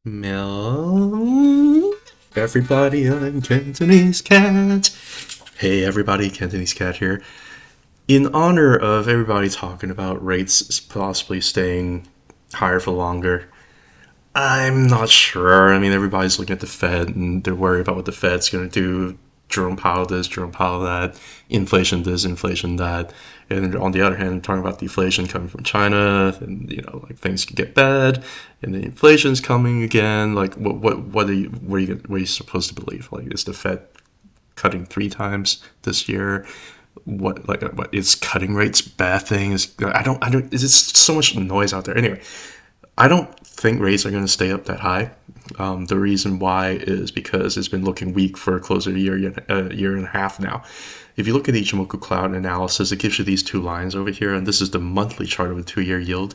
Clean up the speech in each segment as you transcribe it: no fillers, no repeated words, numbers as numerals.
Meow. Everybody, I'm Cantonese Cat. Hey everybody, Cantonese Cat here. In honor of everybody talking about rates possibly staying higher for longer, I'm not sure. I mean, everybody's looking at the Fed and they're worried about what the Fed's going to do. Jerome Powell this, Jerome Powell that, inflation this, inflation that. And on the other hand, talking about deflation coming from China, and like things could get bad, and the inflation's coming again. Like, what are you supposed to believe? Like, is the Fed cutting 3 times this year? What is cutting rates bad things? I don't. It's just so much noise out there. Anyway, I don't think rates are going to stay up that high. The reason why is because it's been looking weak for close to a year and a half now. If you look at the Ichimoku Cloud analysis, it gives you these two lines over here, and this is the monthly chart of a 2-year yield.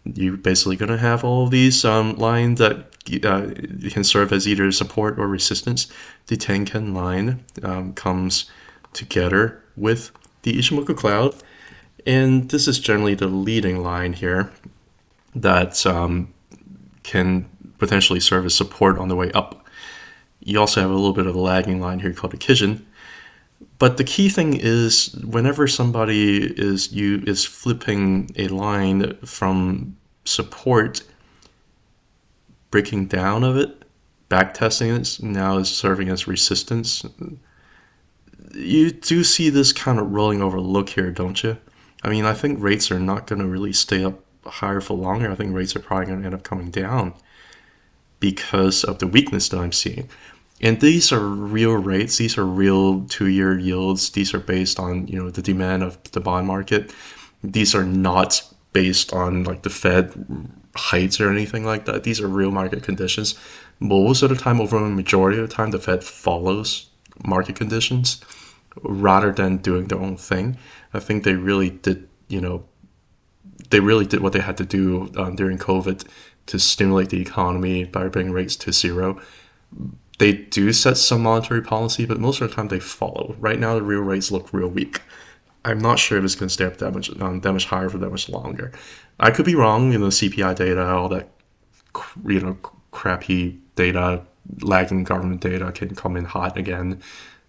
You're basically going to have all of these lines that can serve as either support or resistance. The Tenkan line comes together with the Ichimoku Cloud, and this is generally the leading line here that can potentially serve as support on the way up. You also have a little bit of a lagging line here called a Kijin. But the key thing is whenever somebody is flipping a line from support, breaking down of it, backtesting it, now is serving as resistance, you do see this kind of rolling over look here, don't you? I mean, I think rates are not going to really stay up higher for longer. I think rates are probably going to end up coming down because of the weakness that I'm seeing. And these are real rates. These are real 2-year yields. These are based on the demand of the bond market. These are not based on like the Fed heights or anything like that. These are real market conditions. Most of the time, over a majority of the time, the Fed follows market conditions rather than doing their own thing. I think they really did, they really did what they had to do during COVID to stimulate the economy by bringing rates to zero. They do set some monetary policy, but most of the time they follow. Right now, the real rates look real weak. I'm not sure if it's going to stay up that much higher for that much longer. I could be wrong. CPI data, all that, crappy data, lagging government data can come in hot again.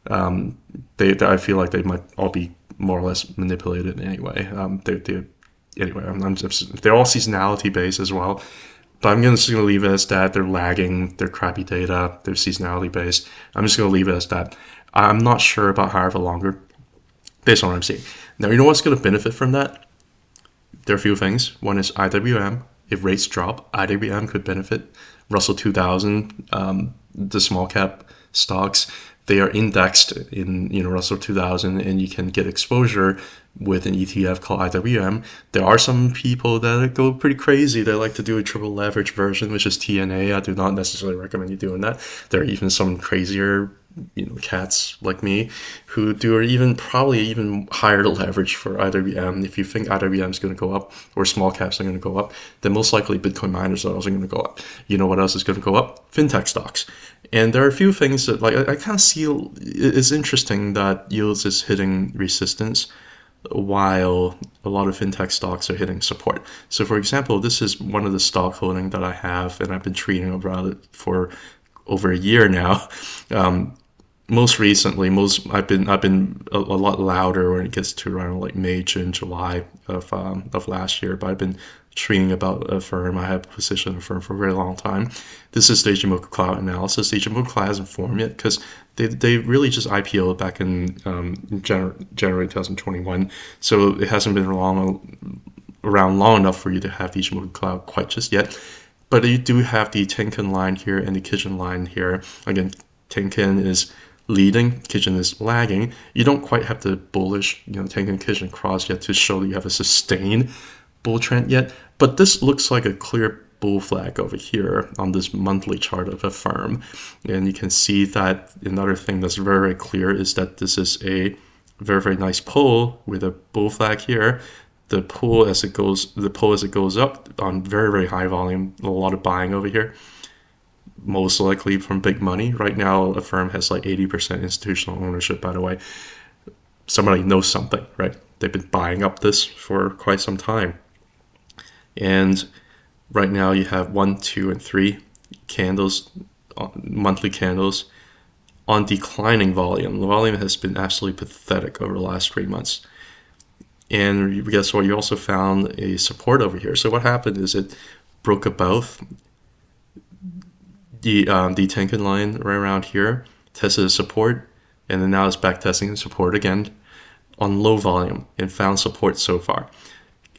I feel like they might all be more or less manipulated anyway. They're all seasonality based as well. But I'm just going to leave it as that. They're lagging, they're crappy data, they're seasonality based. I'm just going to leave it as that. I'm not sure about higher for longer based on what I'm seeing. Now, you know what's going to benefit from that? There are a few things. One is IWM. If rates drop, IWM could benefit. Russell 2000, the small cap stocks, they are indexed in Russell 2000, and you can get exposure with an ETF called IWM. There are some people that go pretty crazy. They like to do a triple leverage version, which is TNA. I do not necessarily recommend you doing that. There are even some crazier cats like me who do probably even higher leverage for IWM. If you think IWM is going to go up or small caps are going to go up, then most likely Bitcoin miners are also going to go up. You know what else is going to go up? Fintech stocks. And there are a few things that I kind of see. It's interesting that yields is hitting resistance while a lot of fintech stocks are hitting support. So for example, this is one of the stock holding that I have, and I've been tweeting about it for over a year now. Most recently, I've been a lot louder when it gets to around like May, June, July of last year. But I've been tweeting about a firm. I have a position in a firm for a very long time. This is the Ichimoku Cloud analysis. The Ichimoku Cloud hasn't formed yet because they really just IPO'd back in January 2021. So it hasn't been around long enough for you to have the Ichimoku Cloud quite just yet. But you do have the Tenkan line here and the Kijin line here. Again, Tenkan is leading, Kijin is lagging. You don't quite have the bullish, Tenkan Kijin cross yet to show that you have a sustained bull trend yet. But this looks like a clear bull flag over here on this monthly chart of a firm. And you can see that another thing that's very, very clear is that this is a very, very nice pull with a bull flag here. The pull as it goes up on very, very high volume, a lot of buying over here, most likely from big money. Right now, a firm has like 80% institutional ownership, by the way. Somebody knows something, right? They've been buying up this for quite some time. And right now you have 1, 2, and 3 candles, monthly candles, on declining volume. The volume has been absolutely pathetic over the last 3 months. And guess what? You also found a support over here. So what happened is it broke above the Tenkan line right around here, tested a support, and then now it's back testing the support again on low volume and found support so far.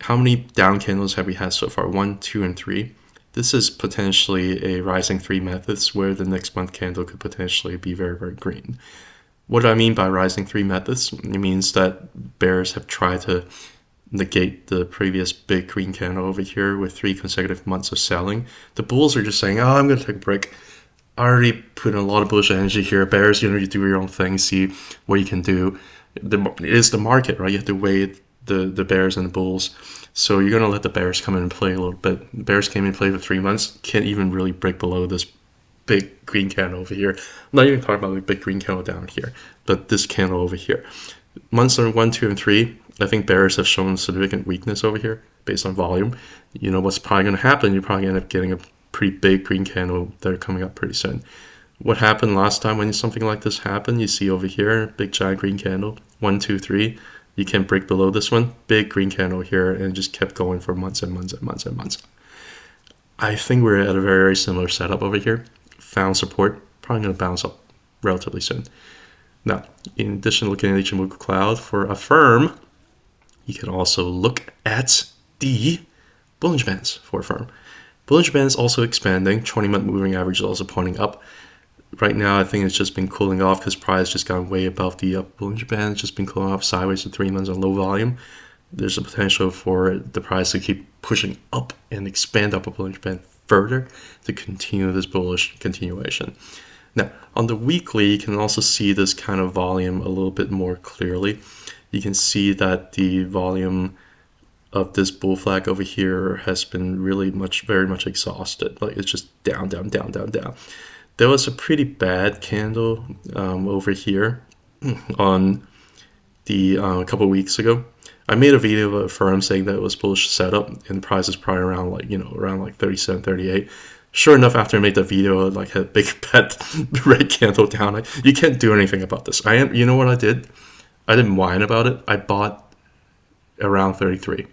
How many down candles have we had so far? 1, 2, and 3. This is potentially a rising 3 methods where the next month candle could potentially be very, very green. What do I mean by rising 3 methods? It means that bears have tried to negate the previous big green candle over here with 3 consecutive months of selling. The bulls are just saying, oh, I'm going to take a break. I already put in a lot of bullish energy here. Bears, you do your own thing, see what you can do. It is the market, right? You have to weigh the bears and the bulls. So you're going to let the bears come in and play a little bit. Bears came in and played for 3 months. Can't even really break below this big green candle over here. I'm not even talking about the big green candle down here, but this candle over here. Months 1, 2, and 3, I think bears have shown significant weakness over here based on volume. You know what's probably going to happen? You're probably going to end up getting a pretty big green candle that are coming up pretty soon. What happened last time when something like this happened? You see over here, big giant green candle, 1, 2, 3. You can't break below this one. Big green candle here, and it just kept going for months and months and months and months. I think we're at a very, very similar setup over here. Found support, probably going to bounce up relatively soon. Now, in addition to looking at Ichimoku Cloud for AFRM, you can also look at the Bollinger Bands for AFRM. Bollinger Bands also expanding, 20-month moving average is also pointing up. Right now, I think it's just been cooling off because price just gone way above the Bollinger Band. It's just been cooling off sideways for 3 months on low volume. There's a potential for the price to keep pushing up and expand up a Bollinger Band further to continue this bullish continuation. Now, on the weekly, you can also see this kind of volume a little bit more clearly. You can see that the volume of this bull flag over here has been really very much exhausted. Like it's just down, down, down, down, down. There was a pretty bad candle over here on the a couple weeks ago. I made a video of a firm saying that it was bullish setup and the price is probably around like 37, 38. Sure enough, after I made that video, I had a big bad red candle down. You can't do anything about this. You know what I did? I didn't whine about it. I bought around 33,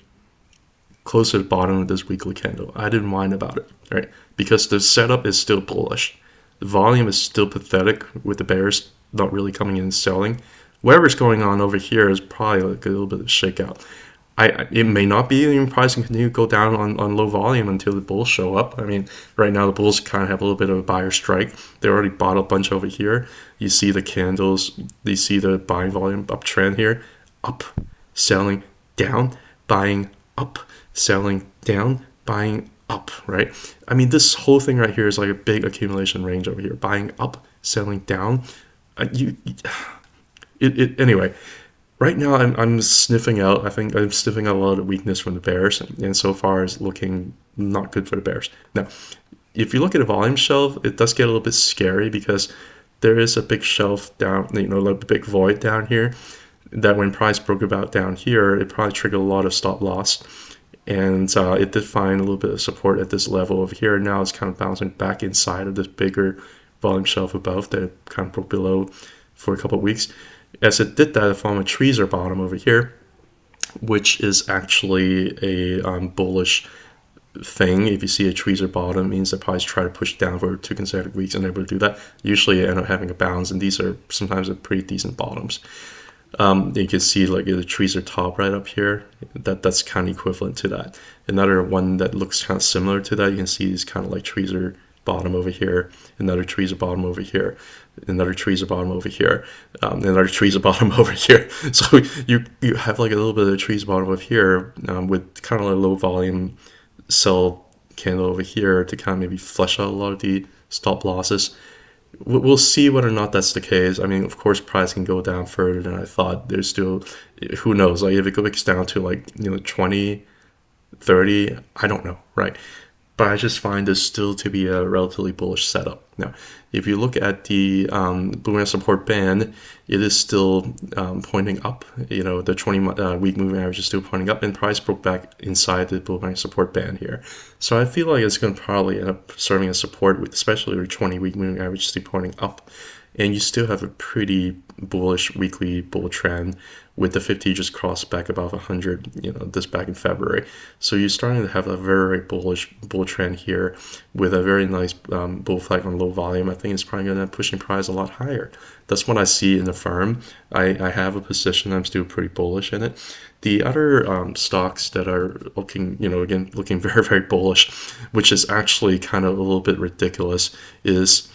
close to the bottom of this weekly candle. I didn't whine about it, right? Because the setup is still bullish. The volume is still pathetic with the bears not really coming in and selling. Whatever's going on over here is probably like a little bit of a shakeout. It may not be, even price can continue to go down on low volume until the bulls show up. I mean, right now the bulls kind of have a little bit of a buyer strike. They already bought a bunch over here. You see the candles, you see the buying volume uptrend here. Up, selling, down, buying, up, selling, down, buying, up, right? I mean, this whole thing right here is like a big accumulation range over here. Buying up, selling down. Anyway, right now I'm sniffing out. I think I'm sniffing out a lot of weakness from the bears, and so far it's looking not good for the bears. Now, if you look at a volume shelf, it does get a little bit scary because there is a big shelf down, a big void down here. That when price broke about down here, it probably triggered a lot of stop loss, and it did find a little bit of support at this level over here. Now it's kind of bouncing back inside of this bigger volume shelf above that it kind of broke below for a couple of weeks. As it did that, it formed a tweezer bottom over here, which is actually a bullish thing. If you see a tweezer bottom, it means that price try to push down for 2 consecutive weeks and able to do that. Usually you end up having a bounce, and these are sometimes pretty decent bottoms. You can see like the tweezer top right up here. That's kind of equivalent to that. Another one that looks kind of similar to that, you can see is kind of like tweezer bottom over here, another tweezer bottom over here, another tweezer bottom over here, another tweezer bottom over here. So you have like a little bit of a tweezer bottom over here with kind of like a low volume sell candle over here to kind of maybe flush out a lot of the stop losses. We'll see whether or not that's the case. I mean, of course, price can go down further than I thought. There's still, who knows, like if it goes down to like 20, 30, I don't know, right? but I just find this still to be a relatively bullish setup. Now, if you look at the boomerang support band, it is still pointing up. You know, the 20-week moving average is still pointing up, and price broke back inside the boomerang support band here. So I feel like it's going to probably end up serving as support, especially with 20-week moving average still pointing up. And you still have a pretty bullish weekly bull trend with the 50 just crossed back above 100, you know, this back in February. So you're starting to have a very bullish bull trend here with a very nice bull flag on low volume. I think it's probably going to end up pushing price a lot higher. That's what I see in the firm. I have a position. I'm still pretty bullish in it. The other stocks that are looking, you know, again, looking very bullish, which is actually kind of a little bit ridiculous, is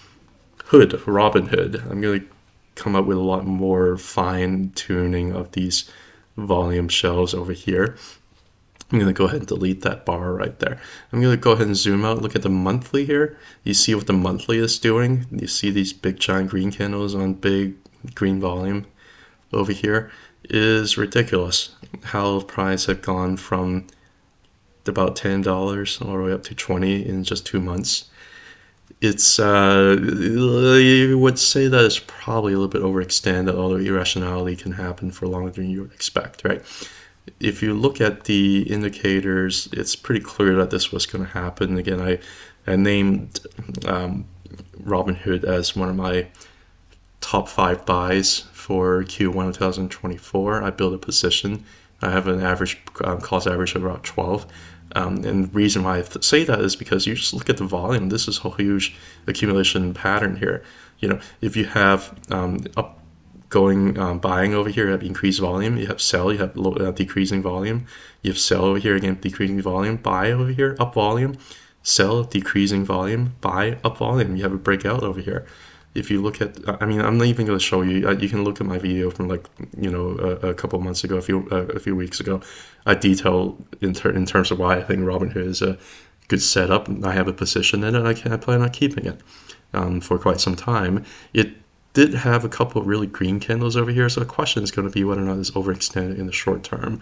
Robinhood. I'm going to come up with a lot more fine tuning of these volume shelves over here. I'm going to go ahead and delete that bar right there. I'm going to go ahead and zoom out, look at the monthly here. You see what the monthly is doing. You see these big giant green candles on big green volume over here. It is ridiculous how price have gone from about $10 all the way up to $20 in just 2 months. It's you would say that it's probably a little bit overextended, although irrationality can happen for longer than you would expect, right? If you look at the indicators, it's pretty clear that this was going to happen. Again, I named Robinhood as one of my top 5 buys for Q1 of 2024. I built a position. I have an average cost average of about 12. And the reason why I say that is because you just look at the volume. This is a huge accumulation pattern here. You know, if you have buying over here, you have increased volume. You have sell, you have decreasing volume. You have sell over here, again, decreasing volume. Buy over here, up volume. Sell, decreasing volume. Buy, up volume. You have a breakout over here. If you look at, I mean, I'm not even going to show you. You can look at my video from a couple of months ago, a few weeks ago. I detail in terms of why I think Robinhood is a good setup. I have a position in it. I plan on keeping it for quite some time. It did have a couple of really green candles over here, so the question is going to be whether or not it's overextended in the short term.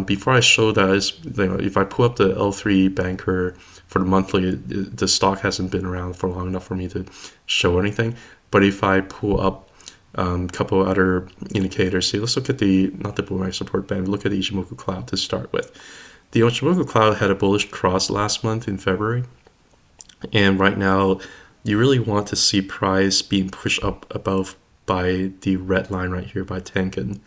Before I show that, if I pull up the L3 banker for the monthly, the stock hasn't been around for long enough for me to show anything. But if I pull up a couple of other indicators, see, let's look at not the boomerang support band, look at the Ichimoku cloud to start with. The Ichimoku cloud had a bullish cross last month in February. And right now, you really want to see price being pushed up above by the red line right here by Tenkan.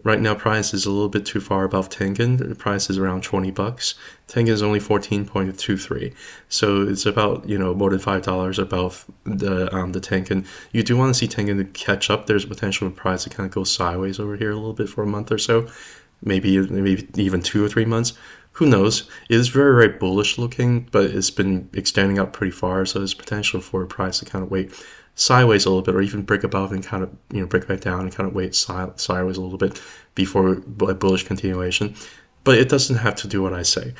Right now, price is a little bit too far above Tenkan. The price is around $20. Tenkan is only 14.23, so it's about more than $5 above the Tenkan. You do want to see Tenkan to catch up. There's potential for price to kind of go sideways over here a little bit for a month or so, maybe even 2 or 3 months. Who knows? It is very bullish looking, but it's been extending up pretty far, so there's potential for a price to kind of wait sideways a little bit, or even break above and kind of break back down and kind of wait sideways a little bit before a bullish continuation. But it doesn't have to do what I say.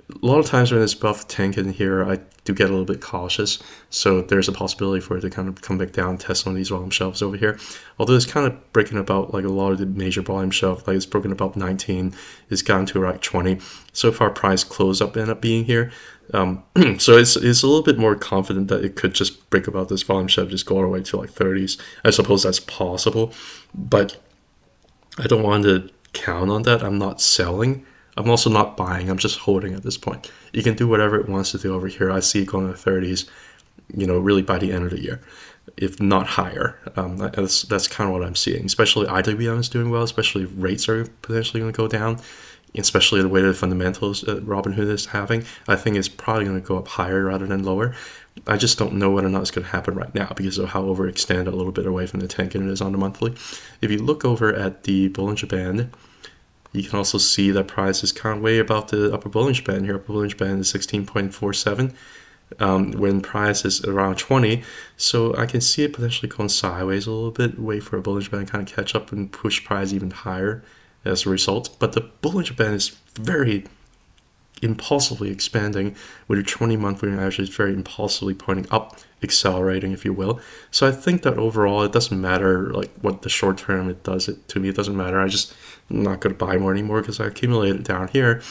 A lot of times when it's above Tenkan here, I do get a little bit cautious. So there's a possibility for it to kind of come back down and test some of these volume shelves over here. Although it's kind of breaking about like a lot of the major volume shelves, like it's broken about 19, it's gotten to like 20. So far price close up end up being here. So it's a little bit more confident that it could just break about this volume shelf, just go all the way to like 30s. I suppose that's possible, but I don't want to count on that. I'm not selling. I'm also not buying. I'm just holding at this point. You can do whatever it wants to do over here. I see it going to the 30s, really by the end of the year, if not higher. That's kind of what I'm seeing. Especially IWM is doing well, especially if rates are potentially going to go down, especially the way the fundamentals Robinhood is having. I think it's probably going to go up higher rather than lower. I just don't know whether or not it's going to happen right now because of how overextended a little bit away from the Tenkan it is on the monthly. If you look over at the Bollinger Band, you can also see that price is kind of way above the upper Bollinger Band here. Upper Bollinger Band is 16.47 when price is around 20. So I can see it potentially going sideways a little bit, wait for a Bollinger Band to kind of catch up and push price even higher as a result. But the Bollinger Band is very impulsively expanding, with a 20-month moving average is very impulsively pointing up, accelerating, if you will. So I think that overall, it doesn't matter like what the short term it does. To me, it doesn't matter. I'm not going to buy more anymore because I accumulated down here.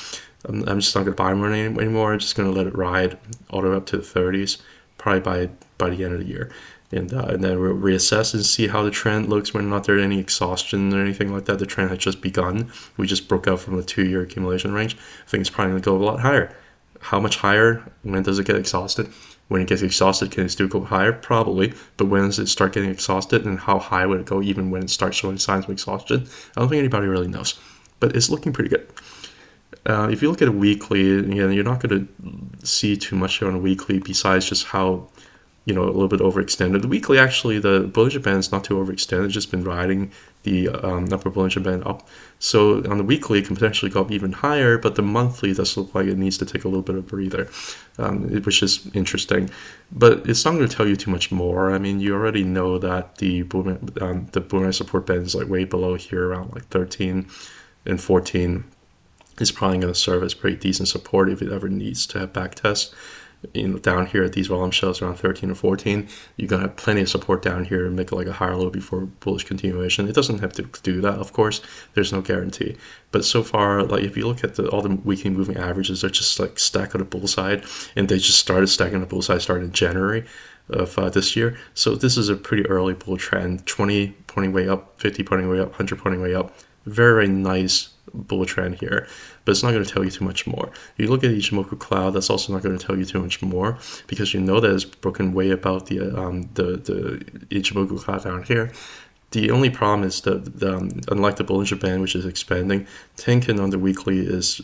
I'm just not going to buy more anymore. I'm just going to let it ride all the way up to the 30s, probably by the end of the year. And then we'll reassess and see how the trend looks when not there any exhaustion or anything like that. The trend had just begun. We just broke out from the 2-year accumulation range. I think it's probably going to go a lot higher. How much higher? When does it get exhausted? When it gets exhausted, can it still go higher? Probably. But when does it start getting exhausted, and how high would it go even when it starts showing signs of exhaustion? I don't think anybody really knows. But it's looking pretty good. If you look at a weekly, again, you're not going to see too much on a weekly besides just how, a little bit overextended. The weekly, actually, the Bollinger Band is not too overextended. It's just been riding the upper Bollinger Band up. So on the weekly, it can potentially go up even higher, but the monthly does look like it needs to take a little bit of a breather, which is interesting. But it's not going to tell you too much more. I mean, you already know that the boomerang support band is like way below here, around like 13 and 14. Is probably going to serve as pretty decent support if it ever needs to have back tests. Down here at these volume shelves around 13 or 14, you're going to have plenty of support down here and make it like a higher low before bullish continuation. It doesn't have to do that, of course. There's no guarantee. But so far, like if you look at all the weekly moving averages, they're just like stacked on the bull side, and they just started stacking the bull side starting in January of this year. So this is a pretty early bull trend. 20 pointing way up, 50 pointing way up, 100 pointing way up. Very, very nice bull trend here, but it's not going to tell you too much more. If you look at Ichimoku cloud, that's also not going to tell you too much more, because you know that it's broken way above the Ichimoku cloud down here. The only problem is that unlike the Bollinger Band, which is expanding, Tenkan on the weekly is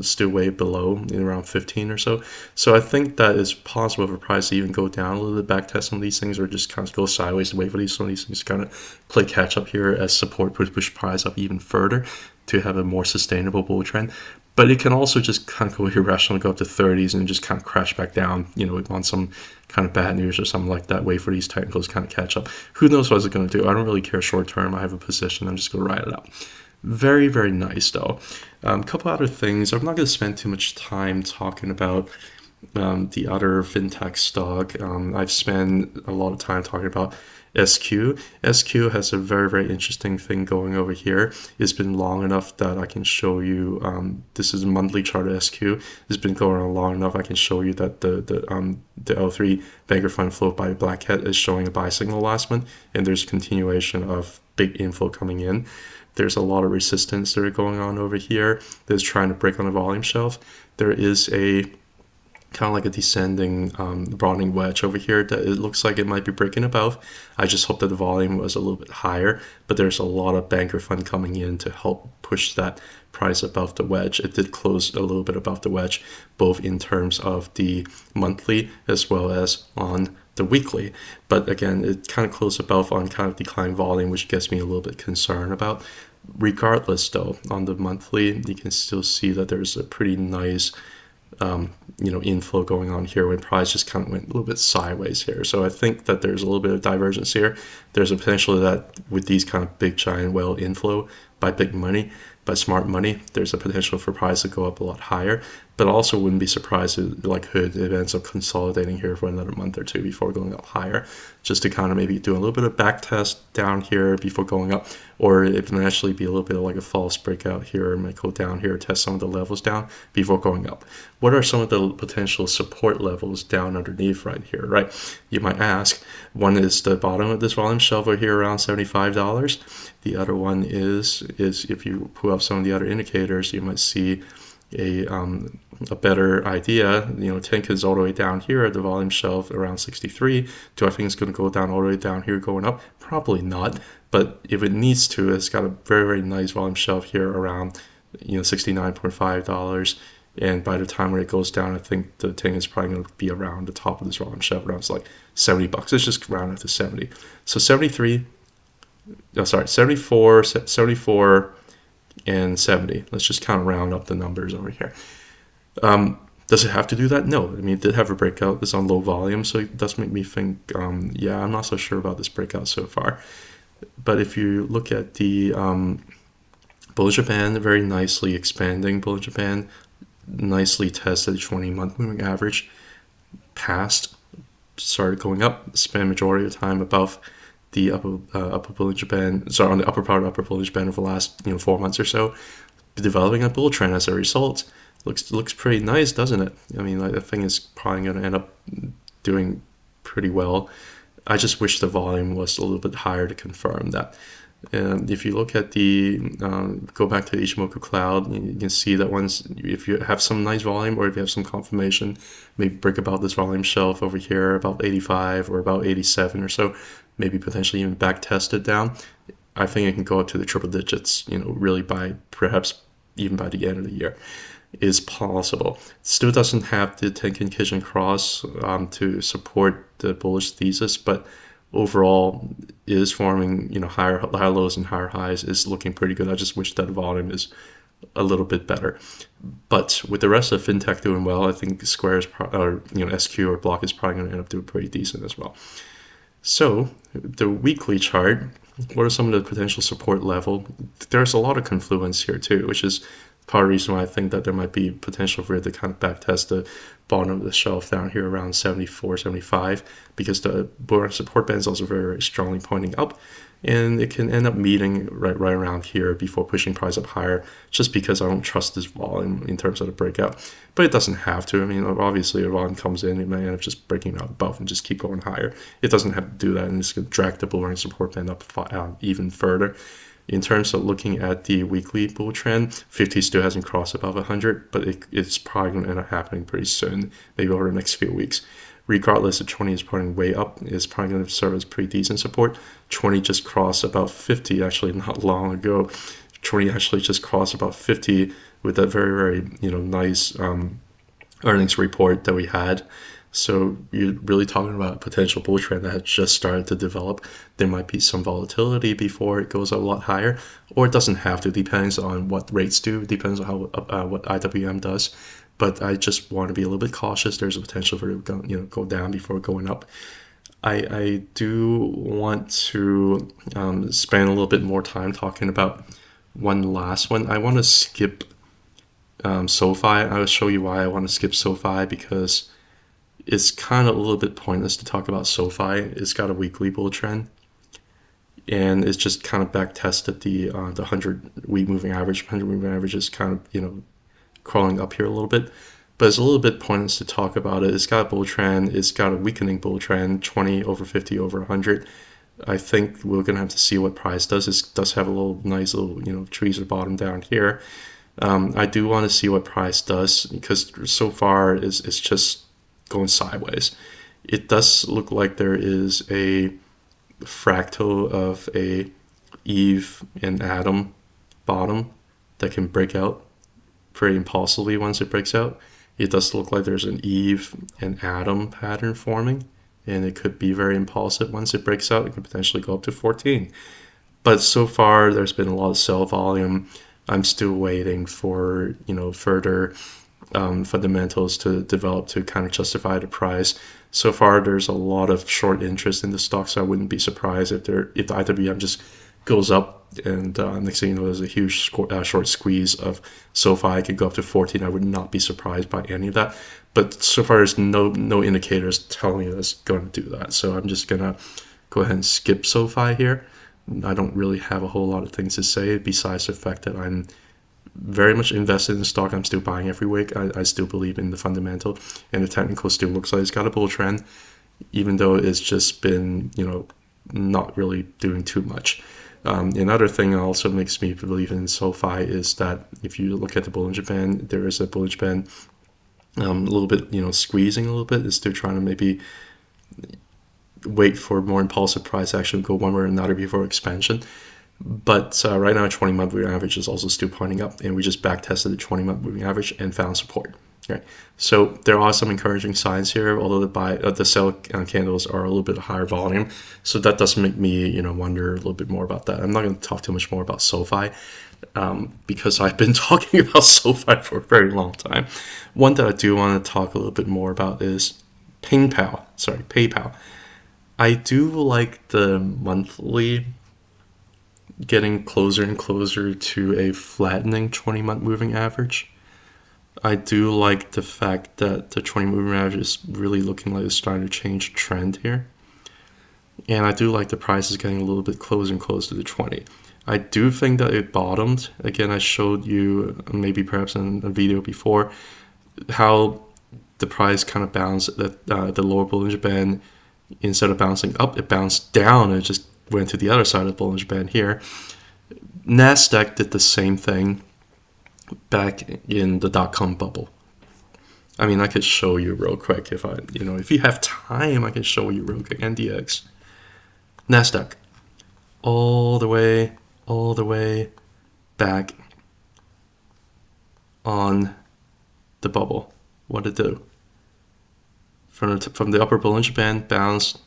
still way below, in around 15 or so. So I think that it's possible for price to even go down a little bit, back test some of these things, or just kind of go sideways and wait for some of these things to kind of play catch up here as support push price up even further to have a more sustainable bull trend. But it can also just kind of go irrational, go up to 30s and just kind of crash back down, on some kind of bad news or something like that. Wait for these technicals to kind of catch up. Who knows what it's going to do? I don't really care short term. I have a position. I'm just going to ride it out. Very, very nice, though. A couple other things. I'm not going to spend too much time talking about the other fintech stock. I've spent a lot of time talking about SQ. SQ has a very, very interesting thing going over here. It's been long enough that I can show you, this is a monthly chart of SQ. It's been going on long enough I can show you that the L3 banker fund flow by Black Hat is showing a buy signal last month, and there's continuation of big inflow coming in. There's a lot of resistance that are going on over here that's trying to break on the volume shelf. There is a kind of like a descending broadening wedge over here that it looks like it might be breaking above. I just hope that the volume was a little bit higher, but there's a lot of banker fund coming in to help push that price above the wedge. It did close a little bit above the wedge, both in terms of the monthly as well as on the weekly. But again, it kind of closed above on kind of declining volume, which gets me a little bit concerned about. Regardless, though, on the monthly, you can still see that there's a pretty nice inflow going on here when price just kind of went a little bit sideways here. So I think that there's a little bit of divergence here. There's a potential that with these kind of big giant whale inflow by big money, by smart money, there's a potential for price to go up a lot higher. But I also wouldn't be surprised if it ends up consolidating here for another month or two before going up higher, just to kind of maybe do a little bit of back test down here before going up, or it can actually be a little bit of like a false breakout here, and might go down here, test some of the levels down before going up. What are some of the potential support levels down underneath right here, right? You might ask. One is the bottom of this volume shelf over here around $75. The other one is if you pull up some of the other indicators, you might see a better idea. Tenkan's all the way down here at the volume shelf around 63. Do I think it's going to go down all the way down here going up? Probably not. But if it needs to, it's got a very, very nice volume shelf here around $69.5. And by the time when it goes down, I think the Tenkan is probably going to be around the top of this volume shelf around like $70. It's just round up to 70. So 74, 74, and 70. Let's just kind of round up the numbers over here. Does it have to do that? No. I mean, it did have a breakout. It's on low volume, so it does make me think, I'm not so sure about this breakout so far. But if you look at the Bollinger Band, very nicely expanding Bollinger Band, nicely tested 20-month moving average, passed, started going up, spent majority of the time above the upper Bollinger Band, on the upper part of upper Bollinger Band over the last 4 months or so, developing a bull trend as a result. looks pretty nice, doesn't it? I mean, I think it's probably going to end up doing pretty well. I just wish the volume was a little bit higher to confirm that. And if you look at the, go back to the Ichimoku Cloud, you can see that once, if you have some nice volume or if you have some confirmation, maybe break about this volume shelf over here, about 85 or about 87 or so, maybe potentially even back test it down. I think it can go up to the triple digits, really by perhaps even by the end of the year is possible. Still doesn't have the Tenkan Kijun cross to support the bullish thesis, but overall is forming higher lows and higher highs, is looking pretty good. I just wish that volume is a little bit better. But with the rest of Fintech doing well, I think Square's or SQ or Block is probably going to end up doing pretty decent as well. So the weekly chart, what are some of the potential support level? There's a lot of confluence here too, which is part of the reason why I think that there might be potential for it to kind of backtest the bottom of the shelf down here around 74, 75, because the support band is also very, very strongly pointing up, and it can end up meeting right around here before pushing price up higher, just because I don't trust this volume in terms of the breakout. But it doesn't have to. I mean, obviously, a volume comes in, it may end up just breaking out above and just keep going higher. It doesn't have to do that, and it's going to drag the bull run support band up even further. In terms of looking at the weekly bull trend, 50 still hasn't crossed above 100, but it's probably going to end up happening pretty soon, maybe over the next few weeks. Regardless, the 20 is pointing way up, is probably going to serve as pretty decent support. 20 just crossed about 50 actually not long ago. 20 actually just crossed about 50 with that very, very nice earnings report that we had. So you're really talking about a potential bull trend that has just started to develop. There might be some volatility before it goes a lot higher, or it doesn't have to. Depends on what rates do. Depends on how what IWM does. But I just want to be a little bit cautious. There's a potential for it to go down before going up. I do want to spend a little bit more time talking about one last one. I want to skip SOFI. I will show you why I want to skip SOFI, because it's kind of a little bit pointless to talk about SOFI. It's got a weekly bull trend, and it's just kind of back tested the 100-week moving average. 100 moving average is kind of crawling up here a little bit, but it's a little bit pointless to talk about it. It's got a bull trend. It's got a weakening bull trend, 20 over 50 over 100. I think we're gonna have to see what price does. It does have a nice little trees at bottom down here. I do want to see what price does, because so far it's just going sideways. It does look like there is a fractal of a Eve and Adam bottom that can break out pretty impulsively once it breaks out. It does look like there's an Eve and Adam pattern forming, and it could be very impulsive once it breaks out. It could potentially go up to 14. But so far, there's been a lot of sell volume. I'm still waiting for further fundamentals to develop to kind of justify the price. So far, there's a lot of short interest in the stock, so I wouldn't be surprised if the IWM just goes up, and next thing you know, there's a huge short squeeze of SOFI. I could go up to 14. I would not be surprised by any of that. But so far, there's no indicators telling me that it's going to do that. So I'm just gonna go ahead and skip SOFI here. I don't really have a whole lot of things to say besides the fact that I'm very much invested in the stock. I'm still buying every week. I still believe in the fundamental, and the technical still looks like it's got a bull trend, even though it's just been not really doing too much. Another thing that also makes me believe in SOFI is that if you look at the Bollinger Band, there is a Bollinger Band a little bit squeezing a little bit. It's still trying to maybe wait for more impulsive price action, go one way or another before expansion. But right now, 20-month moving average is also still pointing up, and we just back tested the 20-month moving average and found support. Okay, so there are some encouraging signs here, although the sell candles are a little bit higher volume, so that does make me wonder a little bit more about that. I'm not going to talk too much more about SOFI because I've been talking about SOFI for a very long time. One that I do want to talk a little bit more about is PayPal. I do like the monthly getting closer and closer to a flattening 20-month moving average. I do like the fact that the 20 moving average is really looking like it's starting to change trend here. And I do like the price is getting a little bit closer and closer to the 20. I do think that it bottomed. Again, I showed you maybe perhaps in a video before how the price kind of bounced at the lower Bollinger Band. Instead of bouncing up, it bounced down and it just went to the other side of the Bollinger Band here. NASDAQ did the same thing back in the dot-com bubble. I mean, I could show you real quick if you have time, I can show you real quick. NDX, NASDAQ, all the way back on the bubble. What did it do? From the upper Bollinger Band, bounced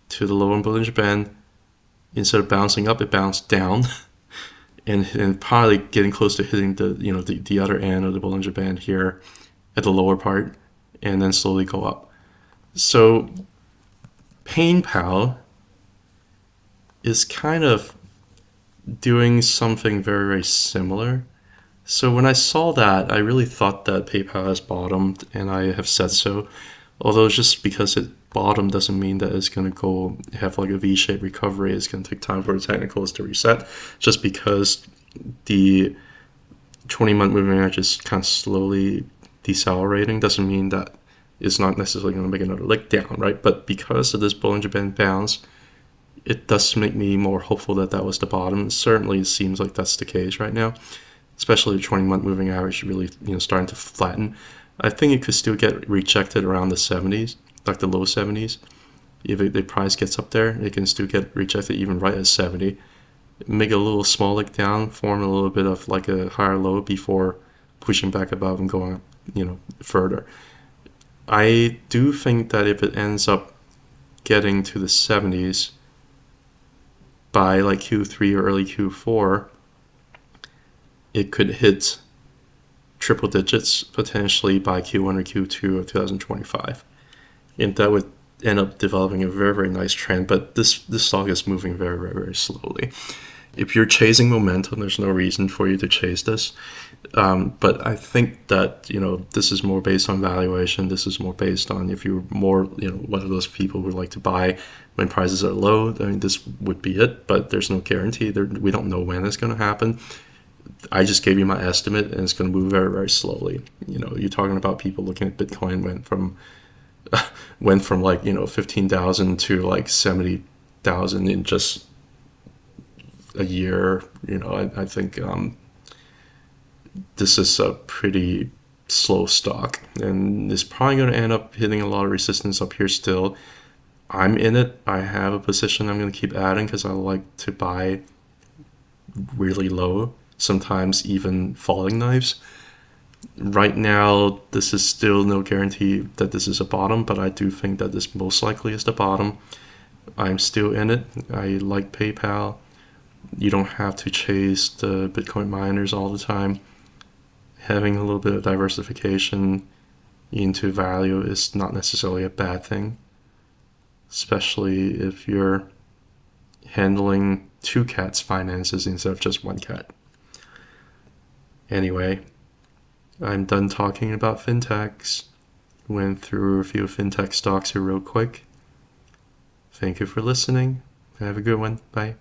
to the lower Bollinger Band. Instead of bouncing up, it bounced down, and probably getting close to hitting the other end of the Bollinger Band here at the lower part, and then slowly go up. So PayPal is kind of doing something very, very similar. So when I saw that, I really thought that PayPal has bottomed, and I have said so. Although just because it bottomed doesn't mean that it's going to go have like a V-shaped recovery. It's going to take time for the technicals to reset. Just because the 20-month moving average is kind of slowly decelerating doesn't mean that it's not necessarily going to make another leg down, right? But because of this Bollinger Band bounce, it does make me more hopeful that that was the bottom. Certainly it seems like that's the case right now, especially the 20-month moving average really starting to flatten. I think it could still get rejected around the 70s, like the low 70s. If the price gets up there, it can still get rejected even right at 70. Make a little small leg down, form a little bit of like a higher low before pushing back above and going up, further. I do think that if it ends up getting to the 70s by like Q3 or early Q4, it could hit triple digits potentially by Q1 or Q2 of 2025. And that would end up developing a very, very nice trend. But this stock is moving very, very, very slowly. If you're chasing momentum, there's no reason for you to chase this. But I think that, this is more based on valuation. This is more based on if you're more, one of those people who like to buy when prices are low. I mean, this would be it, but there's no guarantee. We don't know when it's going to happen. I just gave you my estimate, and it's going to move very, very slowly. You're talking about people looking at Bitcoin went from like 15,000 to like 70,000 in just a year. I think this is a pretty slow stock, and it's probably going to end up hitting a lot of resistance up here still. I'm in it. I have a position I'm going to keep adding because I like to buy really low, sometimes even falling knives. Right now, this is still no guarantee that this is a bottom, but I do think that this most likely is the bottom. I'm still in it. I like PayPal. You don't have to chase the Bitcoin miners all the time. Having a little bit of diversification into value is not necessarily a bad thing, especially if you're handling two cats' finances instead of just one cat. Anyway, I'm done talking about fintechs. Went through a few fintech stocks here real quick. Thank you for listening. Have a good one. Bye.